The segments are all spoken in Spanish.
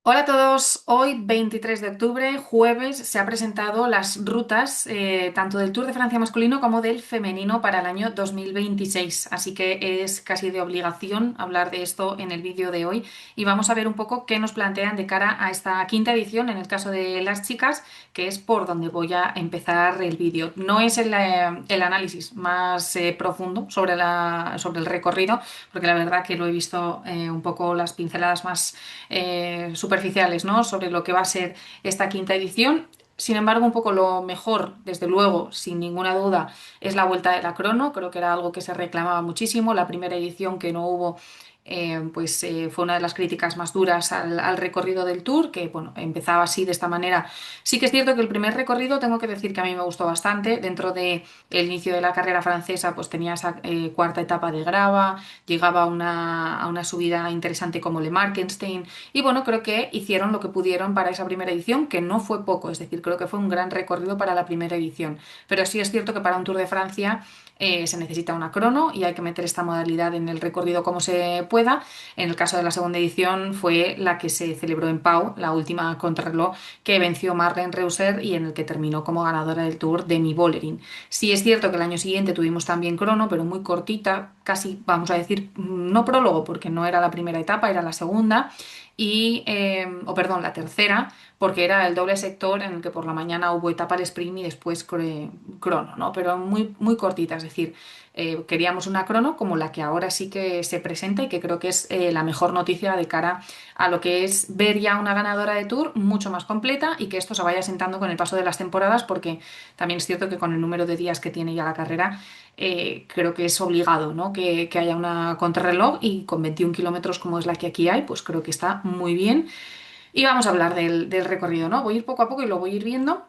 Hola a todos, hoy 23 de octubre, jueves, se ha presentado las rutas tanto del Tour de Francia masculino como del femenino para el año 2026, así que es casi de obligación hablar de esto en el vídeo de hoy y vamos a ver un poco qué nos plantean de cara a esta quinta edición en el caso de las chicas, que es por donde voy a empezar el vídeo. No es el análisis más profundo sobre el recorrido, porque la verdad que lo he visto un poco las pinceladas más superficiales, ¿no? Sobre lo que va a ser esta quinta edición. Sin embargo, un poco lo mejor, desde luego, sin ninguna duda, es la vuelta de la crono. Creo que era algo que se reclamaba muchísimo. La primera edición que no hubo, fue una de las críticas más duras al recorrido del Tour, que bueno, empezaba así de esta manera. Sí que es cierto que el primer recorrido, tengo que decir que a mí me gustó bastante. Dentro del inicio de la carrera francesa, pues tenía esa cuarta etapa de grava, llegaba a una subida interesante como Le Markenstein. Y bueno, creo que hicieron lo que pudieron para esa primera edición, que no fue poco, es decir, creo que fue un gran recorrido para la primera edición. Pero sí es cierto que para un Tour de Francia se necesita una crono y hay que meter esta modalidad en el recorrido como se pueda. En el caso de la segunda edición fue la que se celebró en Pau, la última contrarreloj que venció Marlene Reusser y en el que terminó como ganadora del Tour Demi Vollering. Sí es cierto que el año siguiente tuvimos también crono, pero muy cortita, casi vamos a decir, no prólogo, porque no era la primera etapa, era la segunda o perdón, la tercera, porque era el doble sector en el que por la mañana hubo etapa al sprint y después crono, ¿no? Pero muy, muy cortita, es decir, queríamos una crono como la que ahora sí que se presenta y que creo que es la mejor noticia de cara a lo que es ver ya una ganadora de Tour mucho más completa y que esto se vaya sentando con el paso de las temporadas, porque también es cierto que con el número de días que tiene ya la carrera, creo que es obligado, ¿no? que haya una contrarreloj y con 21 kilómetros como es la que aquí hay, pues creo que está muy bien. Y vamos a hablar del recorrido, ¿no? Voy a ir poco a poco y lo voy a ir viendo.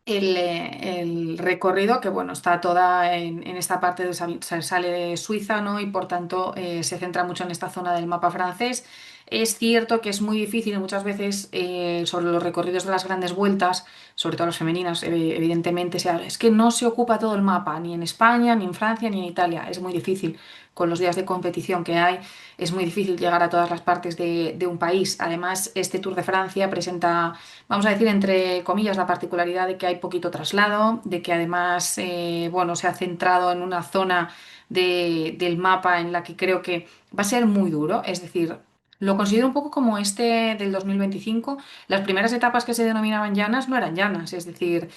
El recorrido, que bueno, está toda en esta parte se sale de Suiza, ¿no? Y por tanto se centra mucho en esta zona del mapa francés. Es cierto que es muy difícil muchas veces sobre los recorridos de las grandes vueltas, sobre todo las femeninas, evidentemente, es que no se ocupa todo el mapa, ni en España, ni en Francia, ni en Italia. Es muy difícil con los días de competición que hay. Es muy difícil llegar a todas las partes de un país. Además, este Tour de Francia presenta, vamos a decir, entre comillas, la particularidad de que hay poquito traslado, de que además, bueno, se ha centrado en una zona del mapa en la que creo que va a ser muy duro. Es decir, lo considero un poco como este del 2025. Las primeras etapas que se denominaban llanas no eran llanas, es decir,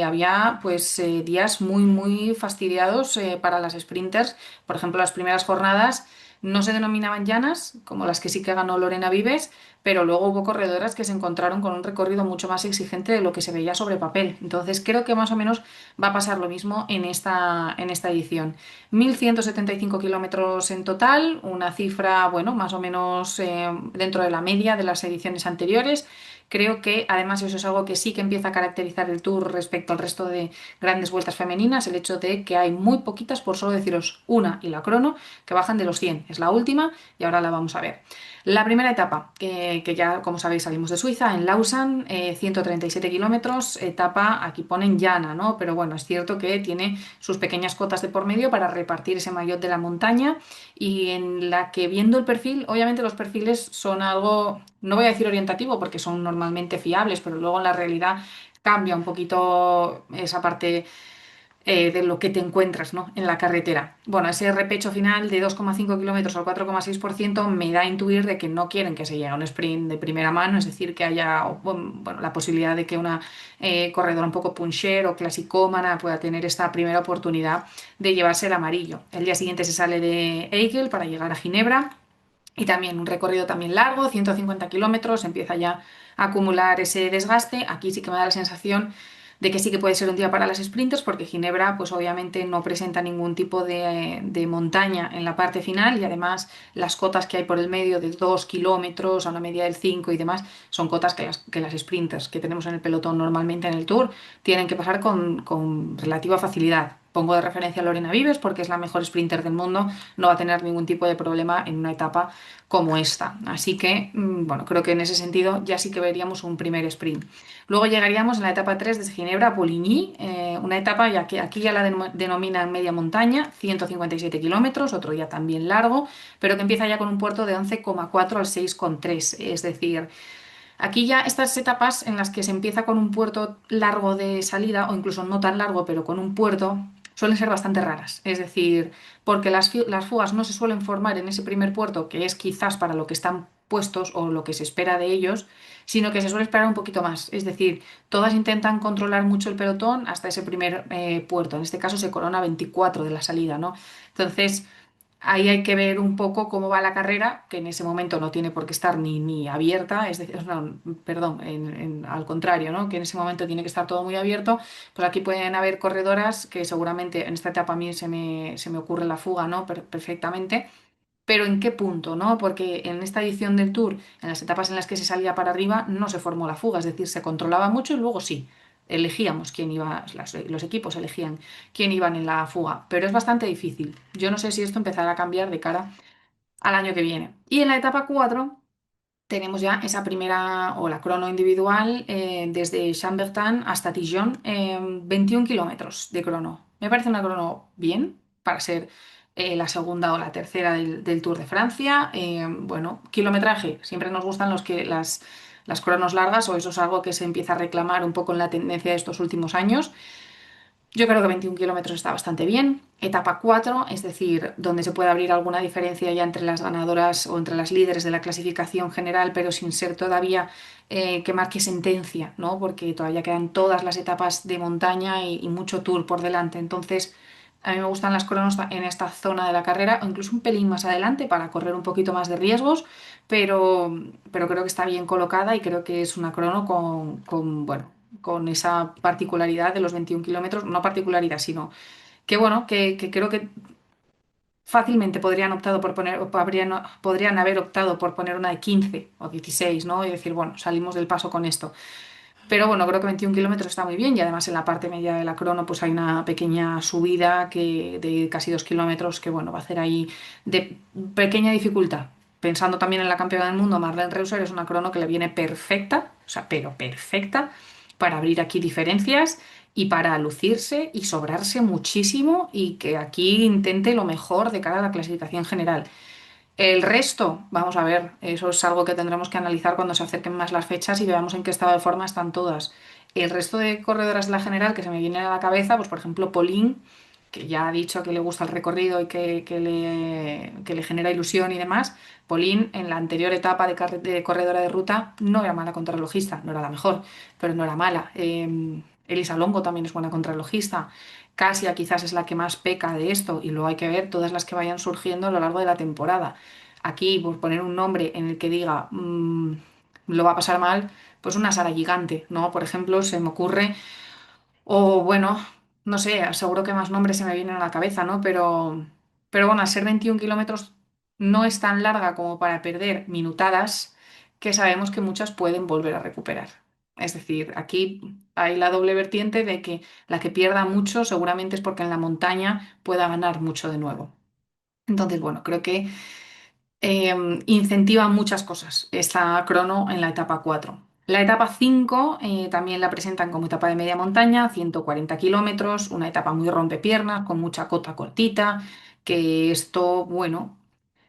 había pues días muy, muy fastidiados para las sprinters. Por ejemplo, las primeras jornadas no se denominaban llanas, como las que sí que ganó Lorena Vives, pero luego hubo corredoras que se encontraron con un recorrido mucho más exigente de lo que se veía sobre papel. Entonces creo que más o menos va a pasar lo mismo en esta edición. 1.175 kilómetros en total, una cifra, bueno, más o menos dentro de la media de las ediciones anteriores. Creo que además eso es algo que sí que empieza a caracterizar el Tour respecto al resto de grandes vueltas femeninas, el hecho de que hay muy poquitas, por solo deciros una y la crono, que bajan de los 100. Es la última y ahora la vamos a ver. La primera etapa, que ya como sabéis salimos de Suiza, en Lausanne, 137 kilómetros, etapa, aquí ponen llana, ¿no? Pero bueno, es cierto que tiene sus pequeñas cotas de por medio para repartir ese maillot de la montaña y en la que viendo el perfil, obviamente los perfiles son algo, no voy a decir orientativo porque son normalmente fiables, pero luego en la realidad cambia un poquito esa parte de lo que te encuentras, ¿no? En la carretera. Bueno, ese repecho final de 2,5 kilómetros al 4,6% me da a intuir de que no quieren que se llegue a un sprint de primera mano, es decir, que haya bueno, la posibilidad de que una corredora un poco puncher o clasicómana pueda tener esta primera oportunidad de llevarse el amarillo. El día siguiente se sale de Eigel para llegar a Ginebra. Y también un recorrido también largo, 150 kilómetros, empieza ya a acumular ese desgaste. Aquí sí que me da la sensación de que sí que puede ser un día para las sprinters, porque Ginebra, pues obviamente no presenta ningún tipo de montaña en la parte final y además las cotas que hay por el medio de 2 kilómetros a una media del 5 y demás son cotas que las sprinters que tenemos en el pelotón normalmente en el Tour tienen que pasar con relativa facilidad. Pongo de referencia a Lorena Vives porque es la mejor sprinter del mundo, no va a tener ningún tipo de problema en una etapa como esta. Así que, bueno, creo que en ese sentido ya sí que veríamos un primer sprint. Luego llegaríamos en la etapa 3 desde Ginebra a Poligny, una etapa ya que aquí ya la denominan media montaña, 157 kilómetros, otro día también largo, pero que empieza ya con un puerto de 11,4 al 6,3, es decir, Aquí ya estas etapas en las que se empieza con un puerto largo de salida, o incluso no tan largo, pero con un puerto, suelen ser bastante raras. Es decir, porque las fugas no se suelen formar en ese primer puerto, que es quizás para lo que están puestos o lo que se espera de ellos, sino que se suele esperar un poquito más. Es decir, todas intentan controlar mucho el pelotón hasta ese primer puerto. En este caso se corona 24 de la salida, ¿no? Entonces, ahí hay que ver un poco cómo va la carrera, que en ese momento no tiene por qué estar ni abierta, es decir, no, perdón, al contrario, ¿no? Que en ese momento tiene que estar todo muy abierto. Pues aquí pueden haber corredoras que seguramente en esta etapa a mí se me ocurre la fuga, ¿no? Perfectamente. Pero ¿en qué punto, no? Porque en esta edición del Tour, en las etapas en las que se salía para arriba, no se formó la fuga, es decir, se controlaba mucho y luego sí, elegíamos quién iba, los equipos elegían quién iban en la fuga, pero es bastante difícil. Yo no sé si esto empezará a cambiar de cara al año que viene. Y en la etapa 4 tenemos ya esa primera o la crono individual desde Chambertin hasta Dijon, 21 kilómetros de crono. Me parece una crono bien para ser la segunda o la tercera del Tour de Francia. Bueno, kilometraje, siempre nos gustan las cronos largas o eso es algo que se empieza a reclamar un poco en la tendencia de estos últimos años. Yo creo que 21 kilómetros está bastante bien. Etapa 4, es decir, donde se puede abrir alguna diferencia ya entre las ganadoras o entre las líderes de la clasificación general, pero sin ser todavía que marque sentencia, ¿no? Porque todavía quedan todas las etapas de montaña y mucho tour por delante. Entonces, a mí me gustan las cronos en esta zona de la carrera o incluso un pelín más adelante para correr un poquito más de riesgos, pero creo que está bien colocada y creo que es una crono bueno, con esa particularidad de los 21 kilómetros, no particularidad, sino que bueno, que creo que fácilmente podrían optado por poner, o podrían haber optado por poner una de 15 o 16, ¿no? Y decir, bueno, salimos del paso con esto. Pero bueno, creo que 21 kilómetros está muy bien y además en la parte media de la crono pues hay una pequeña subida de casi 2 kilómetros que bueno, va a hacer ahí de pequeña dificultad. Pensando también en la campeona del mundo, Marlene Reusser, es una crono que le viene perfecta, o sea, pero perfecta para abrir aquí diferencias y para lucirse y sobrarse muchísimo y que aquí intente lo mejor de cara a la clasificación general. El resto, vamos a ver, eso es algo que tendremos que analizar cuando se acerquen más las fechas y veamos en qué estado de forma están todas. El resto de corredoras de la general que se me vienen a la cabeza, pues por ejemplo Pauline, que ya ha dicho que le gusta el recorrido y que le genera ilusión y demás. Pauline en la anterior etapa de corredora de ruta no era mala contrarrelojista, no era la mejor, pero no era mala. Elisa Longo también es buena contrarrelojista. Casia quizás es la que más peca de esto y luego hay que ver todas las que vayan surgiendo a lo largo de la temporada. Aquí, por poner un nombre en el que diga lo va a pasar mal, pues una Sara Gigante, ¿no? Por ejemplo, se me ocurre, o bueno, no sé, seguro que más nombres se me vienen a la cabeza, ¿no? Pero bueno, al ser 21 kilómetros no es tan larga como para perder minutadas que sabemos que muchas pueden volver a recuperar. Es decir, aquí hay la doble vertiente de que la que pierda mucho seguramente es porque en la montaña pueda ganar mucho de nuevo. Entonces, bueno, creo que incentiva muchas cosas esta crono en la etapa 4. La etapa 5 también la presentan como etapa de media montaña, 140 kilómetros, una etapa muy rompepiernas, con mucha cota cortita, que esto, bueno,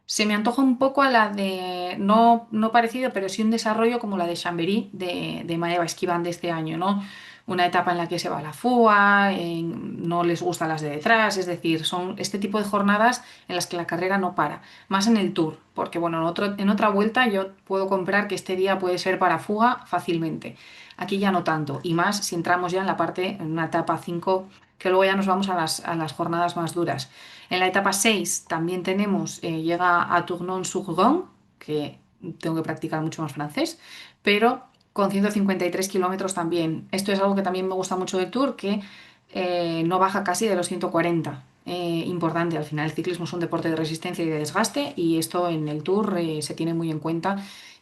se me antoja un poco a la de, no parecido, pero sí un desarrollo como la de Chambéry de Maeva Esquiván de este año, ¿no? Una etapa en la que se va a la fuga, no les gustan las de detrás, es decir, son este tipo de jornadas en las que la carrera no para, más en el Tour, porque bueno, en otra vuelta yo puedo comprar que este día puede ser para fuga fácilmente. Aquí ya no tanto, y más si entramos ya en la parte, en una etapa 5 que luego ya nos vamos a las jornadas más duras. En la etapa 6 también tenemos, llega a Tournon-sur-Rhône, que tengo que practicar mucho más francés, pero con 153 kilómetros también. Esto es algo que también me gusta mucho del Tour, que no baja casi de los 140. Importante, al final el ciclismo es un deporte de resistencia y de desgaste y esto en el Tour se tiene muy en cuenta.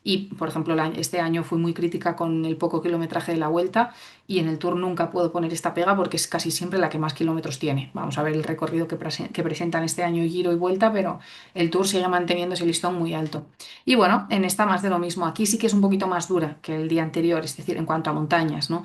Y, por ejemplo, este año fui muy crítica con el poco kilometraje de la vuelta y en el Tour nunca puedo poner esta pega porque es casi siempre la que más kilómetros tiene. Vamos a ver el recorrido que presentan este año Giro y Vuelta, pero el Tour sigue manteniendo ese listón muy alto. Y bueno, en esta más de lo mismo. Aquí sí que es un poquito más dura que el día anterior, es decir, en cuanto a montañas, ¿no?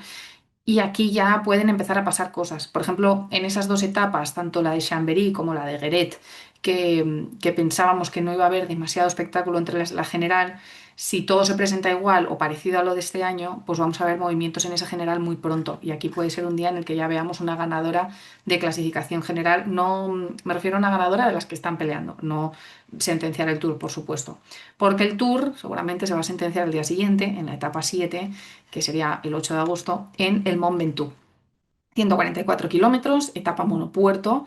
Y aquí ya pueden empezar a pasar cosas. Por ejemplo, en esas dos etapas, tanto la de Chambéry como la de Guéret, que pensábamos que no iba a haber demasiado espectáculo entre la general, Si todo se presenta igual o parecido a lo de este año, pues vamos a ver movimientos en esa general muy pronto. Y aquí puede ser un día en el que ya veamos una ganadora de clasificación general. No me refiero a una ganadora de las que están peleando, no sentenciar el Tour, por supuesto. Porque el Tour seguramente se va a sentenciar el día siguiente, en la etapa 7, que sería el 8 de agosto, en el Mont Ventoux. 144 kilómetros, etapa monopuerto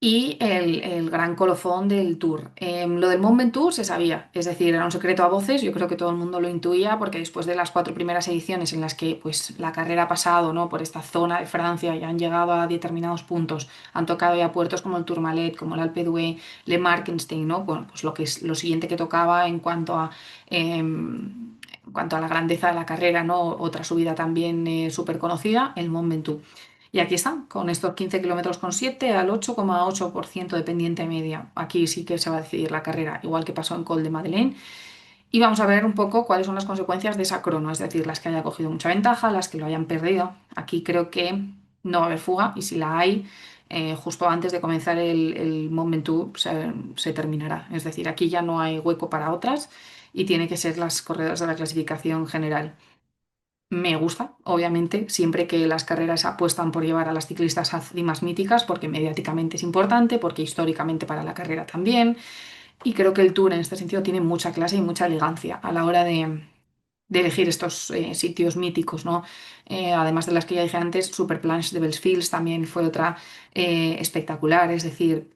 y el gran colofón del Tour. Lo del Mont Ventoux se sabía, es decir, era un secreto a voces, yo creo que todo el mundo lo intuía porque después de las 4 primeras ediciones en las que pues, la carrera ha pasado, ¿no? por esta zona de Francia y han llegado a determinados puntos, han tocado ya puertos como el Tourmalet, como el Alpe d'Huez, Le Markenstein, ¿no? Bueno, pues lo que es lo siguiente que tocaba en cuanto a la grandeza de la carrera, ¿no? Otra subida también súper conocida, el Mont Ventoux. Y aquí están, con estos 15 kilómetros con 7 al 8,8% de pendiente media. Aquí sí que se va a decidir la carrera, igual que pasó en Col de Madeleine. Y vamos a ver un poco cuáles son las consecuencias de esa crono, es decir, las que haya cogido mucha ventaja, las que lo hayan perdido. Aquí creo que no va a haber fuga y si la hay, justo antes de comenzar el Mont Ventoux se terminará. Es decir, aquí ya no hay hueco para otras y tiene que ser las corredoras de la clasificación general. Me gusta, obviamente, siempre que las carreras apuestan por llevar a las ciclistas a cimas míticas, porque mediáticamente es importante, porque históricamente para la carrera también. Y creo que el Tour en este sentido tiene mucha clase y mucha elegancia a la hora de elegir estos sitios míticos, ¿no? Además de las que ya dije antes, Super Planche de Belfields también fue otra espectacular, es decir,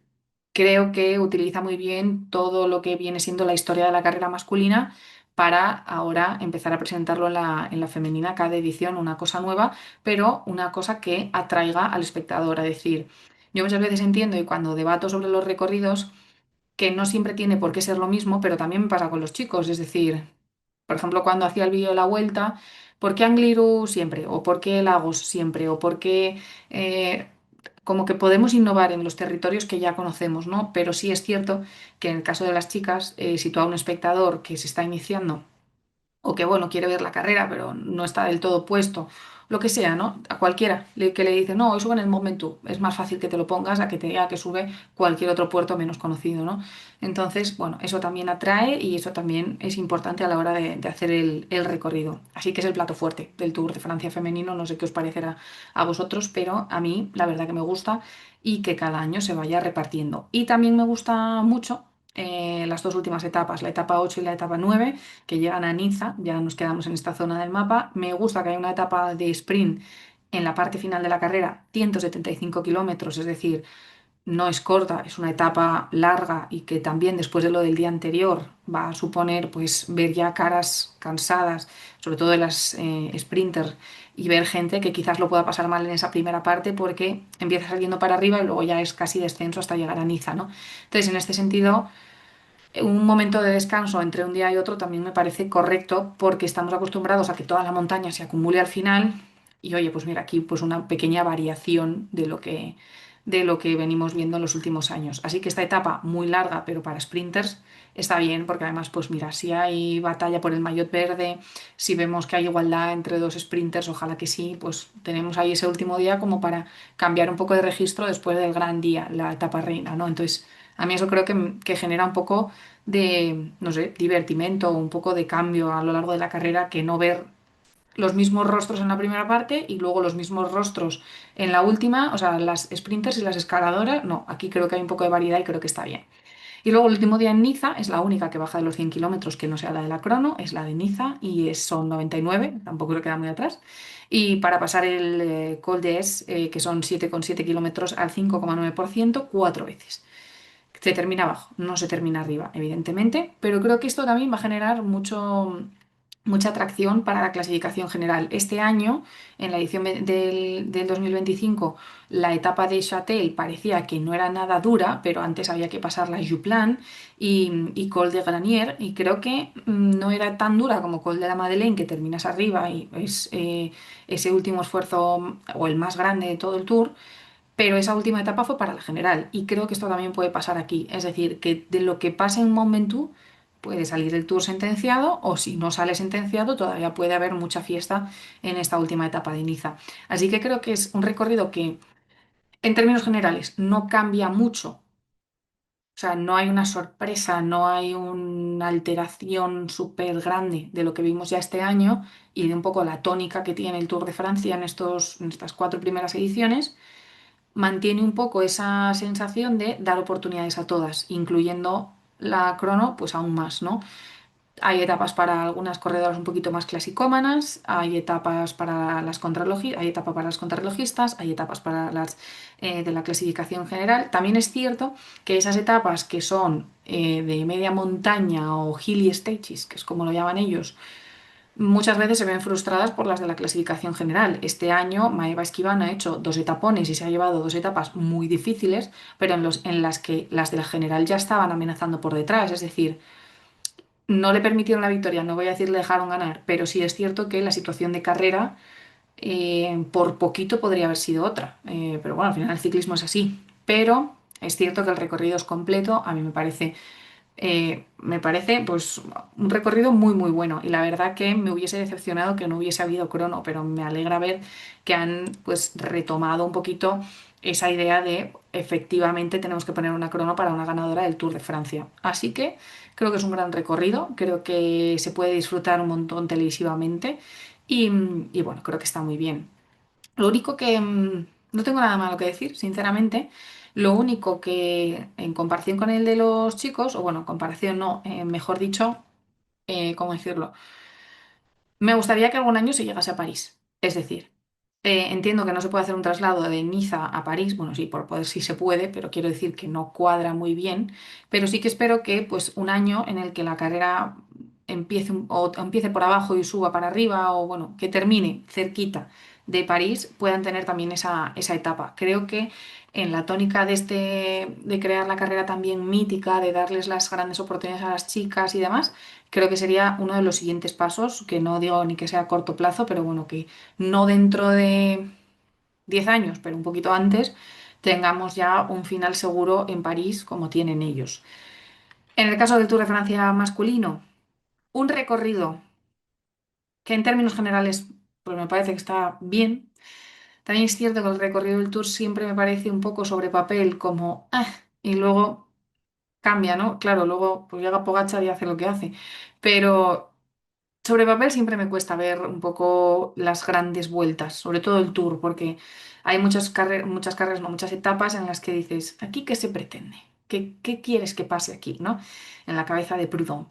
creo que utiliza muy bien todo lo que viene siendo la historia de la carrera masculina para ahora empezar a presentarlo en la femenina, cada edición una cosa nueva, pero una cosa que atraiga al espectador. Es decir, yo muchas veces entiendo y cuando debato sobre los recorridos, que no siempre tiene por qué ser lo mismo, pero también me pasa con los chicos. Es decir, por ejemplo, cuando hacía el vídeo de la vuelta, ¿por qué Angliru siempre? ¿O por qué Lagos siempre? ¿O por qué eh, como que podemos innovar en los territorios que ya conocemos, ¿no? Pero sí es cierto que en el caso de las chicas, si tú a un espectador que se está iniciando o que, bueno, quiere ver la carrera, pero no está del todo puesto, lo que sea, ¿no? A cualquiera que le dice, no, hoy sube en el Momentum, es más fácil que te lo pongas a que te diga que sube cualquier otro puerto menos conocido, ¿no? Entonces, bueno, eso también atrae y eso también es importante a la hora de hacer el recorrido. Así que es el plato fuerte del Tour de Francia femenino, no sé qué os parecerá a vosotros, pero a mí la verdad que me gusta y que cada año se vaya repartiendo. Y también me gusta mucho las dos últimas etapas, la etapa 8 y la etapa 9 que llegan a Niza, ya nos quedamos en esta zona del mapa. Me gusta que hay una etapa de sprint en la parte final de la carrera, 175 kilómetros, es decir, no es corta, es una etapa larga y que también después de lo del día anterior va a suponer pues ver ya caras cansadas, sobre todo de las sprinters, y ver gente que quizás lo pueda pasar mal en esa primera parte porque empieza saliendo para arriba y luego ya es casi descenso hasta llegar a Niza, ¿no? Entonces, en este sentido un momento de descanso entre un día y otro también me parece correcto porque estamos acostumbrados a que toda la montaña se acumule al final y oye, pues mira, aquí pues una pequeña variación de lo que venimos viendo en los últimos años. Así que esta etapa muy larga, pero para sprinters está bien porque además pues mira, si hay batalla por el maillot verde, si vemos que hay igualdad entre dos sprinters, ojalá que sí, pues tenemos ahí ese último día como para cambiar un poco de registro después del gran día, la etapa reina, ¿no? Entonces a mí eso creo que genera un poco de, no sé, divertimento, un poco de cambio a lo largo de la carrera, que no ver los mismos rostros en la primera parte y luego los mismos rostros en la última, o sea, las sprinters y las escaladoras, no, aquí creo que hay un poco de variedad y creo que está bien. Y luego el último día en Niza es la única que baja de los 100 kilómetros que no sea la de la crono, es la de Niza y son 99, tampoco creo que queda muy atrás. Y para pasar el Col d'Es, que son 7,7 kilómetros al 5,9%, 4 veces. Se termina abajo, no se termina arriba, evidentemente, pero creo que esto también va a generar mucha atracción para la clasificación general. Este año, en la edición del 2025, la etapa de Châtel parecía que no era nada dura, pero antes había que pasar la Juplan y Col de Granier, y creo que no era tan dura como Col de la Madeleine, que terminas arriba y es ese último esfuerzo o el más grande de todo el Tour. Pero esa última etapa fue para la general y creo que esto también puede pasar aquí. Es decir, que de lo que pase en Mont Ventoux puede salir el Tour sentenciado o si no sale sentenciado todavía puede haber mucha fiesta en esta última etapa de Niza. Así que creo que es un recorrido que en términos generales no cambia mucho O sea, no hay una sorpresa, no hay una alteración súper grande de lo que vimos ya este año y de un poco la tónica que tiene el Tour de Francia en estas cuatro primeras ediciones. Mantiene un poco esa sensación de dar oportunidades a todas, incluyendo la crono, pues aún más, ¿no? Hay etapas para algunas corredoras un poquito más clasicómanas, hay etapas para las hay etapa para las contrarrelojistas, hay etapas para las de la clasificación general. También es cierto que esas etapas que son de media montaña o hilly stages, que es como lo llaman ellos, muchas veces se ven frustradas por las de la clasificación general. Este año Maeva Esquiván ha hecho dos etapones y se ha llevado dos etapas muy difíciles, pero en las que las de la general ya estaban amenazando por detrás. Es decir, no le permitieron la victoria, no voy a decir le dejaron ganar, pero sí es cierto que la situación de carrera por poquito podría haber sido otra. Pero bueno, al final el ciclismo es así. Pero es cierto que el recorrido es completo, a mí me parece pues un recorrido muy muy bueno y la verdad que me hubiese decepcionado que no hubiese habido crono, pero me alegra ver que han pues retomado un poquito esa idea de efectivamente tenemos que poner una crono para una ganadora del Tour de Francia. Así que creo que es un gran recorrido, creo que se puede disfrutar un montón televisivamente y bueno, creo que está muy bien. Lo único que no tengo nada malo que decir, sinceramente. Lo único que en comparación con el de los chicos, o bueno, en comparación no, mejor dicho, ¿cómo decirlo? Me gustaría que algún año se llegase a París. Es decir, entiendo que no se puede hacer un traslado de Niza a París. Bueno, sí, por poder sí se puede, pero quiero decir que no cuadra muy bien. Pero sí que espero que pues un año en el que la carrera o empiece por abajo y suba para arriba, o bueno, que termine cerquita de París, puedan tener también esa etapa. Creo que en la tónica de crear la carrera también mítica, de darles las grandes oportunidades a las chicas y demás, creo que sería uno de los siguientes pasos, que no digo ni que sea a corto plazo, pero bueno, que no dentro de 10 años, pero un poquito antes, tengamos ya un final seguro en París como tienen ellos. En el caso del Tour de Francia masculino, un recorrido que en términos generales pues me parece que está bien. También es cierto que el recorrido del Tour siempre me parece un poco sobre papel como y luego cambia, ¿no? Claro, luego pues llega Pogačar y hace lo que hace, pero sobre papel siempre me cuesta ver un poco las grandes vueltas, sobre todo el Tour, porque hay muchas carreras, no, muchas etapas en las que dices, ¿aquí qué se pretende? ¿Qué quieres que pase aquí, ¿no? En la cabeza de Proudhon.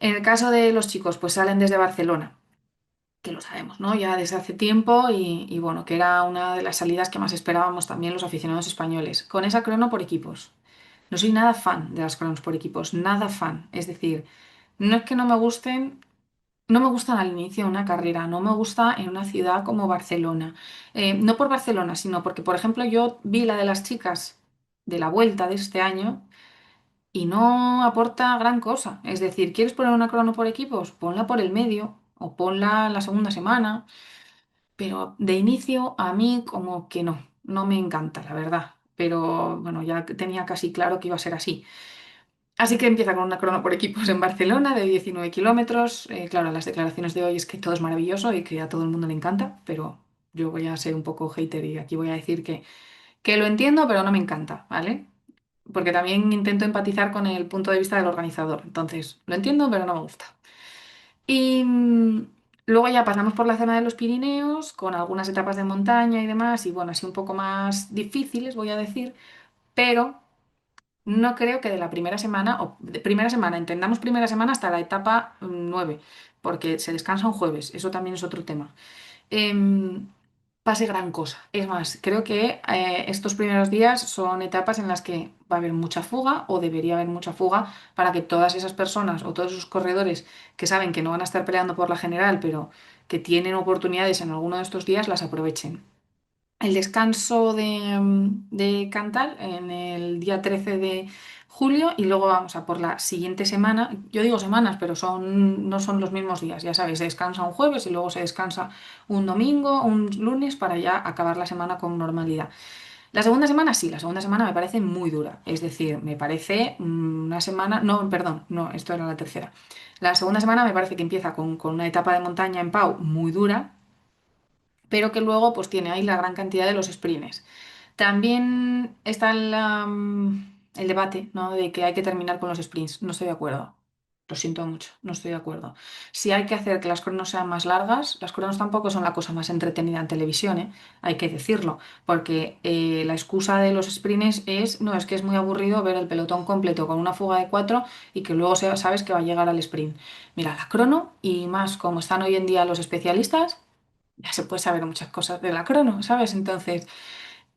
En el caso de los chicos, pues salen desde Barcelona, que lo sabemos, ¿no? Ya desde hace tiempo y bueno, que era una de las salidas que más esperábamos también los aficionados españoles, con esa crono por equipos. No soy nada fan de las cronos por equipos, nada fan. Es decir, no es que no me gusten. No me gustan al inicio de una carrera, no me gusta en una ciudad como Barcelona. No por Barcelona, sino porque, por ejemplo, yo vi la de las chicas de la vuelta de este año y no aporta gran cosa. Es decir, ¿quieres poner una crono por equipos? Ponla por el medio o ponla en la segunda semana. Pero de inicio a mí como que no me encanta, la verdad. Pero bueno, ya tenía casi claro que iba a ser así. Así que empieza con una crono por equipos en Barcelona de 19 kilómetros. Claro, las declaraciones de hoy es que todo es maravilloso y que a todo el mundo le encanta, pero yo voy a ser un poco hater y aquí voy a decir que lo entiendo, pero no me encanta, ¿vale? Porque también intento empatizar con el punto de vista del organizador. Entonces, lo entiendo, pero no me gusta. Y luego ya pasamos por la zona de los Pirineos, con algunas etapas de montaña y demás, y bueno, así un poco más difíciles, voy a decir, pero no creo que de la primera semana, o de primera semana, entendamos primera semana hasta la etapa 9, porque se descansa un jueves, eso también es otro tema. Em, Pase gran cosa. Es más, creo que estos primeros días son etapas en las que va a haber mucha fuga o debería haber mucha fuga para que todas esas personas o todos esos corredores que saben que no van a estar peleando por la general, pero que tienen oportunidades en alguno de estos días, las aprovechen el descanso de Cantal en el día 13 de julio y luego vamos a por la siguiente semana. Yo digo semanas, pero no son los mismos días. Ya sabéis, se descansa un jueves y luego se descansa un domingo, un lunes para ya acabar la semana con normalidad. La segunda semana sí, la segunda semana me parece muy dura. Es decir, me parece una semana. No, perdón, no, esto era la tercera. La segunda semana me parece que empieza con una etapa de montaña en Pau muy dura pero que luego pues tiene ahí la gran cantidad de los sprints. También está el debate, ¿no? De que hay que terminar con los sprints. No estoy de acuerdo. Lo siento mucho, no estoy de acuerdo. Si hay que hacer que las cronos sean más largas, las cronos tampoco son la cosa más entretenida en televisión, ¿eh? Hay que decirlo, porque la excusa de los sprints es, no, es que es muy aburrido ver el pelotón completo con una fuga de cuatro y que luego sabes que va a llegar al sprint. Mira, la crono y más como están hoy en día los especialistas, ya se puede saber muchas cosas de la crono, ¿sabes? Entonces...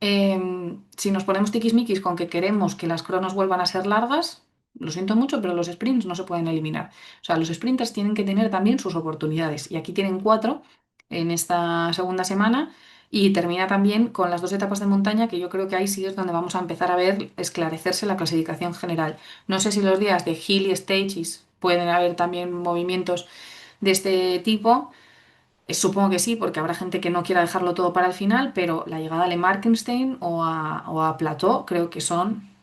si nos ponemos tiquismiquis con que queremos que las cronos vuelvan a ser largas, lo siento mucho, pero los sprints no se pueden eliminar. O sea, los sprinters tienen que tener también sus oportunidades. Y aquí tienen cuatro en esta segunda semana. Y termina también con las dos etapas de montaña, que yo creo que ahí sí es donde vamos a empezar a ver esclarecerse la clasificación general. No sé si los días de hill y stages pueden haber también movimientos de este tipo. Supongo que sí, porque habrá gente que no quiera dejarlo todo para el final, pero la llegada de Markenstein o a Plateau creo que son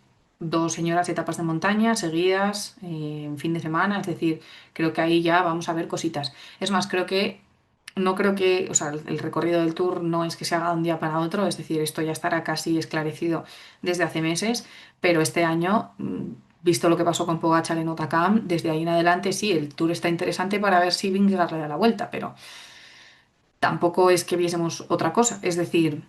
dos señoras etapas de montaña seguidas en fin de semana, es decir, creo que ahí ya vamos a ver cositas. Es más, no creo que, o sea, el recorrido del Tour no es que se haga de un día para otro, es decir, esto ya estará casi esclarecido desde hace meses, pero este año, visto lo que pasó con Pogačar en Otakam, desde ahí en adelante sí, el Tour está interesante para ver si Vingegaard le da la vuelta, pero tampoco es que viésemos otra cosa. Es decir,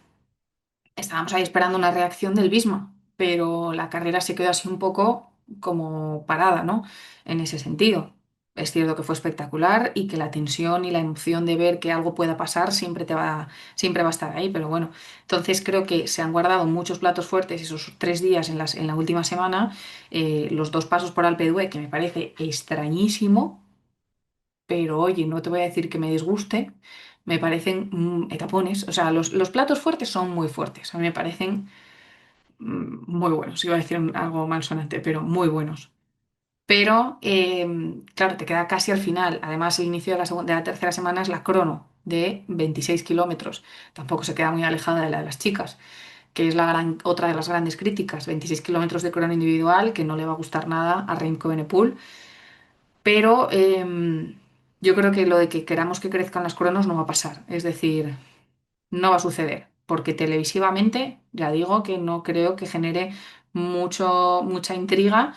estábamos ahí esperando una reacción del Visma, pero la carrera se quedó así un poco como parada, ¿no? En ese sentido. Es cierto que fue espectacular y que la tensión y la emoción de ver que algo pueda pasar siempre va a estar ahí, pero bueno, entonces creo que se han guardado muchos platos fuertes esos 3 días en la última semana, los dos pasos por Alpe d'Huez, que me parece extrañísimo, pero oye, no te voy a decir que me disguste, me parecen etapones, o sea, los platos fuertes son muy fuertes, a mí me parecen muy buenos, iba a decir algo malsonante, pero muy buenos. Pero, claro, te queda casi al final, además el inicio de de la tercera semana es la crono de 26 kilómetros, tampoco se queda muy alejada de la de las chicas, que es otra de las grandes críticas, 26 kilómetros de crono individual, que no le va a gustar nada a Remco Evenepoel. Pero yo creo que lo de que queramos que crezcan las cronos no va a pasar. Es decir, no va a suceder. Porque televisivamente, ya digo que no creo que genere mucha intriga,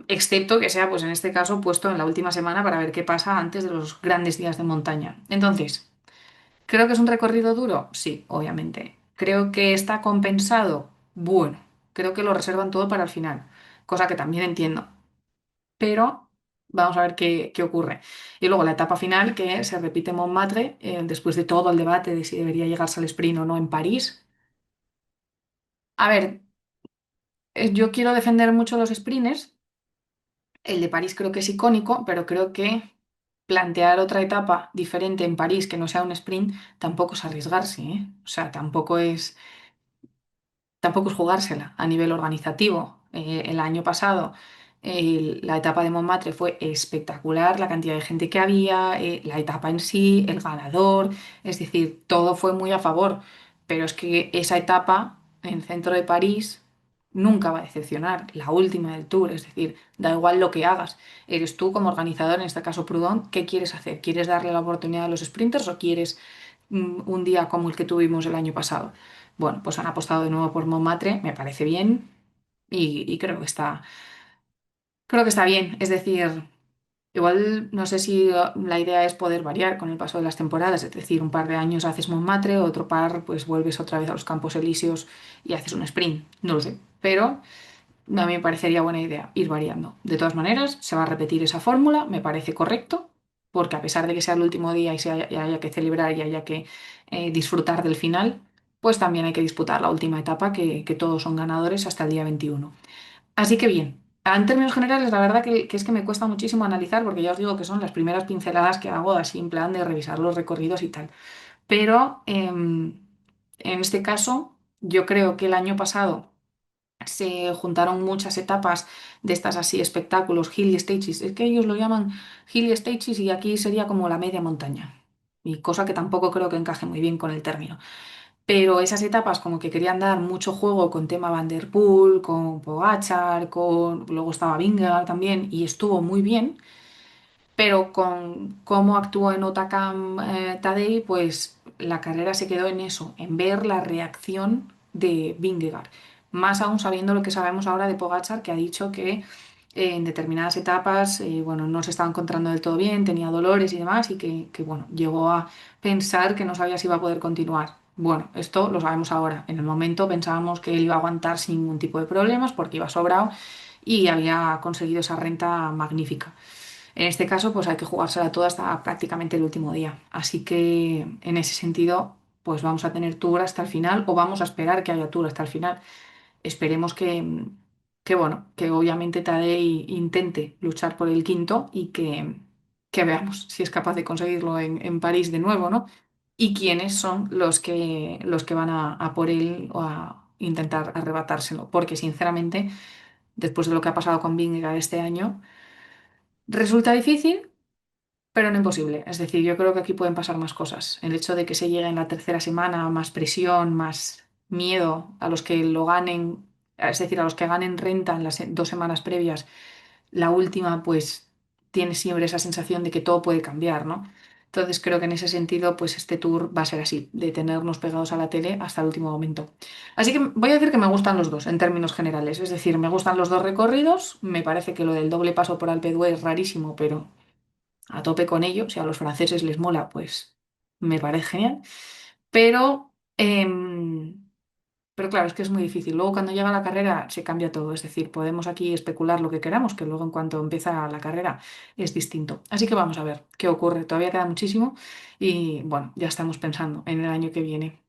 excepto que sea, pues en este caso, puesto en la última semana para ver qué pasa antes de los grandes días de montaña. Entonces, ¿creo que es un recorrido duro? Sí, obviamente. ¿Creo que está compensado? Bueno, creo que lo reservan todo para el final, cosa que también entiendo, pero vamos a ver qué ocurre. Y luego la etapa final, que se repite en Montmartre, después de todo el debate de si debería llegarse al sprint o no en París. A ver, yo quiero defender mucho los sprints. El de París creo que es icónico, pero creo que plantear otra etapa diferente en París que no sea un sprint tampoco es arriesgarse, ¿eh? O sea, tampoco es jugársela a nivel organizativo. El año pasado la etapa de Montmartre fue espectacular, la cantidad de gente que había, la etapa en sí, el ganador, es decir, todo fue muy a favor, pero es que esa etapa en el centro de París nunca va a decepcionar, la última del Tour, es decir, da igual lo que hagas, eres tú como organizador, en este caso Proudhon, ¿qué quieres hacer? ¿Quieres darle la oportunidad a los sprinters o quieres un día como el que tuvimos el año pasado? Bueno, pues han apostado de nuevo por Montmartre, me parece bien y creo que está bien. Es decir, igual no sé si la idea es poder variar con el paso de las temporadas, es decir, un par de años haces Montmartre, otro par pues vuelves otra vez a los Campos Elíseos y haces un sprint, no lo sé, pero a mí me parecería buena idea ir variando. De todas maneras, se va a repetir esa fórmula, me parece correcto, porque a pesar de que sea el último día y haya que celebrar y haya que disfrutar del final, pues también hay que disputar la última etapa, que todos son ganadores hasta el día 21. Así que bien, en términos generales, la verdad que es que me cuesta muchísimo analizar, porque ya os digo que son las primeras pinceladas que hago así en plan de revisar los recorridos y tal. Pero en este caso, yo creo que el año pasado se juntaron muchas etapas de estas así espectáculos, hilly stages. Es que ellos lo llaman hilly stages y aquí sería como la media montaña. Y cosa que tampoco creo que encaje muy bien con el término. Pero esas etapas como que querían dar mucho juego con tema Van Der Poel, con Pogačar, luego estaba Vingegaard también y estuvo muy bien, pero con cómo actuó en Otakam Tadej, pues la carrera se quedó en eso, en ver la reacción de Vingegaard. más aún sabiendo lo que sabemos ahora de Pogačar, que ha dicho que en determinadas etapas, bueno, no se estaba encontrando del todo bien, tenía dolores y demás, y bueno, llegó a pensar que no sabía si iba a poder continuar. Bueno, esto lo sabemos ahora. En el momento pensábamos que él iba a aguantar sin ningún tipo de problemas porque iba sobrado y había conseguido esa renta magnífica. En este caso, pues hay que jugársela toda hasta prácticamente el último día. Así que en ese sentido, pues vamos a tener tour hasta el final o vamos a esperar que haya tour hasta el final. Esperemos que bueno, que obviamente Tadej intente luchar por el quinto y que veamos si es capaz de conseguirlo en París de nuevo, ¿no? Y quiénes son los que van a por él o a intentar arrebatárselo. Porque sinceramente, después de lo que ha pasado con Vingegaard este año, resulta difícil, pero no imposible. Es decir, yo creo que aquí pueden pasar más cosas. El hecho de que se llegue en la tercera semana, más presión, más miedo a los que lo ganen, es decir, a los que ganen renta en las 2 semanas previas, la última, pues tiene siempre esa sensación de que todo puede cambiar, ¿no? Entonces creo que en ese sentido, pues este tour va a ser así, de tenernos pegados a la tele hasta el último momento. Así que voy a decir que me gustan los dos en términos generales, es decir, me gustan los dos recorridos, me parece que lo del doble paso por Alpe d'Huez es rarísimo, pero a tope con ello. Si a los franceses les mola, pues me parece genial. Pero, pero claro, es que es muy difícil. Luego cuando llega la carrera se cambia todo. Es decir, podemos aquí especular lo que queramos, que luego en cuanto empieza la carrera es distinto. Así que vamos a ver qué ocurre. Todavía queda muchísimo y bueno, ya estamos pensando en el año que viene.